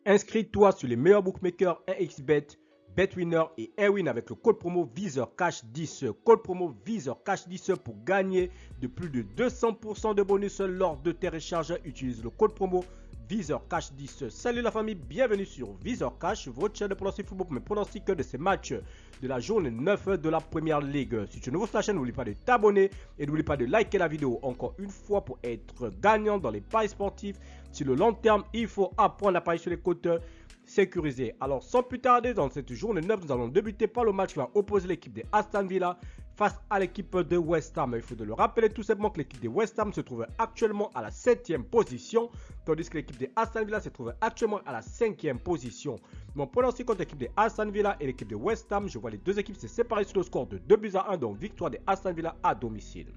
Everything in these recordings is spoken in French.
Inscris-toi sur les meilleurs bookmakers 1xBet, BetWinner et Airwin avec le code promo VISEURCASH10. Code promo VISEURCASH10 pour gagner de plus de 200% de bonus lors de tes recharges. Utilise le code promo VISEURCASH10. Salut la famille, bienvenue sur VISEURCASH, votre chaîne de pronostic football pour mes pronostics de ces matchs de la journée 9 de la Première Ligue. Si tu es nouveau sur la chaîne, n'oublie pas de t'abonner et n'oublie pas de liker la vidéo. Encore une fois, pour être gagnant dans les paris sportifs sur le long terme, il faut apprendre à parier sur les cotes sécurisées. Alors sans plus tarder, dans cette journée 9, nous allons débuter par le match qui va opposer l'équipe de Aston Villa face à l'équipe de West Ham. Il faut de le rappeler tout simplement que l'équipe de West Ham se trouve actuellement à la 7e position, tandis que l'équipe de Aston Villa se trouve actuellement à la 5e position. Mon pronostic contre l'équipe de Aston Villa et l'équipe de West Ham, je vois les deux équipes se séparer sur le score de 2-1, donc victoire de Aston Villa à domicile.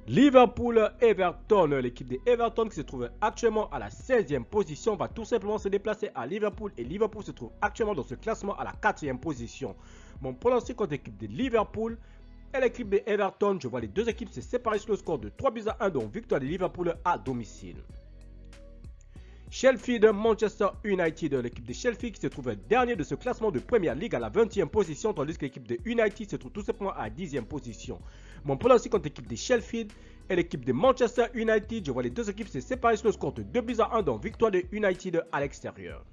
Liverpool-Everton, l'équipe de Everton qui se trouve actuellement à la 16e position va tout simplement se déplacer à Liverpool et Liverpool se trouve actuellement dans ce classement à la 4e position. Mon pronostic contre l'équipe de Liverpool et l'équipe de Everton, je vois les deux équipes se séparer sur le score de 3-1, donc victoire de Liverpool à domicile. Sheffield-Manchester United, l'équipe de Sheffield qui se trouve dernier de ce classement de Première Ligue à la 20e position, tandis que l'équipe de United se trouve tout simplement à la 10e position. Mon pronostic contre l'équipe de Sheffield et l'équipe de Manchester United, je vois les deux équipes se séparer sur le score de 2-1, donc victoire de United à l'extérieur.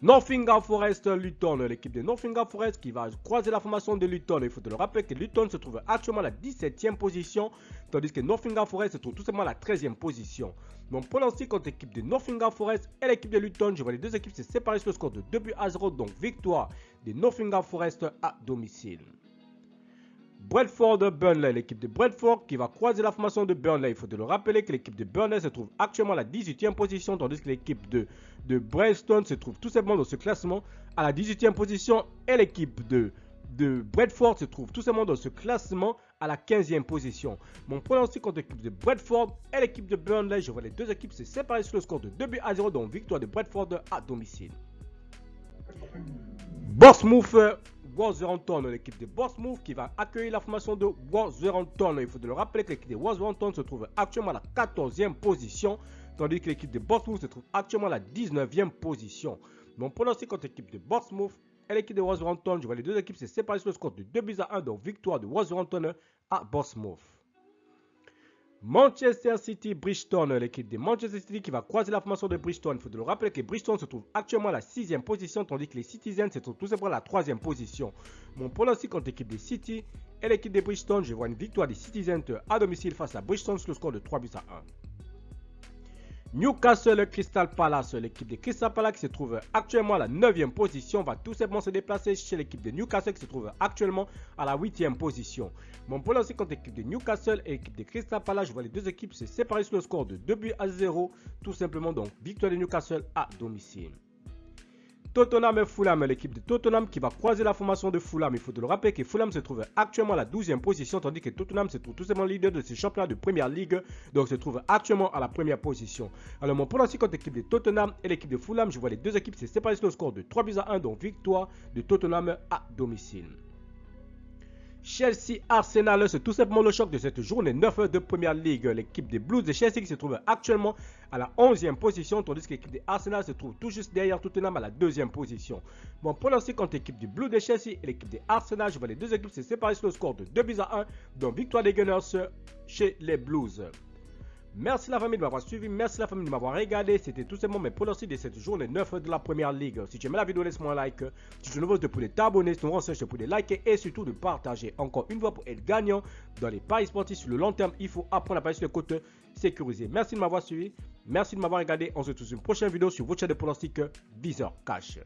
Nottingham Forest-Luton, l'équipe de Nottingham Forest qui va croiser la formation de Luton. Il faut te le rappeler que Luton se trouve actuellement à la 17e position, tandis que Nottingham Forest se trouve tout simplement à la 13e position. Mon pronostic contre l'équipe de Nottingham Forest et l'équipe de Luton, je vois les deux équipes se séparer sur le score de 2-0, donc victoire de Nottingham Forest à domicile. Brentford-Burnley, l'équipe de Brentford qui va croiser la formation de Burnley. Il faut te le rappeler que l'équipe de Burnley se trouve actuellement à la 18e position, tandis que l'équipe de Preston se trouve tout simplement dans ce classement à la 18e position et l'équipe de Brentford se trouve tout simplement dans ce classement à la 15e position. Mon pronostic contre l'équipe de Brentford et l'équipe de Burnley, je vois les deux équipes se séparer sur le score de 2-0, donc victoire de Brentford à domicile. Wolverhampton, l'équipe de Bournemouth qui va accueillir la formation de Wolverhampton. Il faut de le rappeler que l'équipe de Wolverhampton se trouve actuellement à la 14e position, tandis que l'équipe de Bournemouth se trouve actuellement à la 19e position. Mon pronostic contre l'équipe de Bournemouth et l'équipe de Wolverhampton, je vois les deux équipes se séparer sur le score de 2-1, donc victoire de Wolverhampton à Bournemouth. Manchester City-Bridgestone, l'équipe de Manchester City qui va croiser la formation de Bridgestone. Il faut le rappeler que Bridgestone se trouve actuellement à la 6e position, tandis que les Citizens se trouvent tout simplement à la 3e position. Mon pronostic contre l'équipe de City et l'équipe de Bridgestone, je vois une victoire des Citizens à domicile face à Bridgestone sur le score de 3-1. Newcastle Crystal Palace, l'équipe de Crystal Palace qui se trouve actuellement à la 9e position va tout simplement se déplacer chez l'équipe de Newcastle qui se trouve actuellement à la 8e position. Mon pronostic contre l'équipe de Newcastle et l'équipe de Crystal Palace, je vois les deux équipes se séparer sur le score de 2-0, tout simplement donc victoire de Newcastle à domicile. Tottenham et Fulham, l'équipe de Tottenham qui va croiser la formation de Fulham. Il faut te le rappeler que Fulham se trouve actuellement à la 12e position, tandis que Tottenham se trouve tout simplement leader de ce championnat de Première Ligue, donc se trouve actuellement à la première position. Alors mon pronostic contre l'équipe de Tottenham et l'équipe de Fulham, je vois les deux équipes se séparer sur le score de 3-1, donc victoire de Tottenham à domicile. Chelsea-Arsenal, c'est tout simplement le choc de cette journée 9 de Première Ligue. L'équipe des Blues de Chelsea qui se trouve actuellement à la 11e position, tandis que l'équipe d'Arsenal se trouve tout juste derrière Tottenham à la 2e position. Mon pronostic contre l'équipe du Blues de Chelsea et l'équipe d'Arsenal, je vois les deux équipes se séparer sur le score de 2-1, donc victoire des Gunners chez les Blues. Merci la famille de m'avoir suivi, merci la famille de m'avoir regardé. C'était tout simplement mes pronostics de cette journée 9 de la Première Ligue. Si tu aimais la vidéo, laisse-moi un like. Si tu es nouveau, tu peux t'abonner, si tu es nouveau, tu peux liker et surtout de partager. Encore une fois, pour être gagnant dans les paris sportifs sur le long terme, il faut apprendre à parier sur les cotes sécurisées. Merci de m'avoir suivi, merci de m'avoir regardé. On se retrouve sur une prochaine vidéo sur votre chaîne de pronostics VISEURCASH.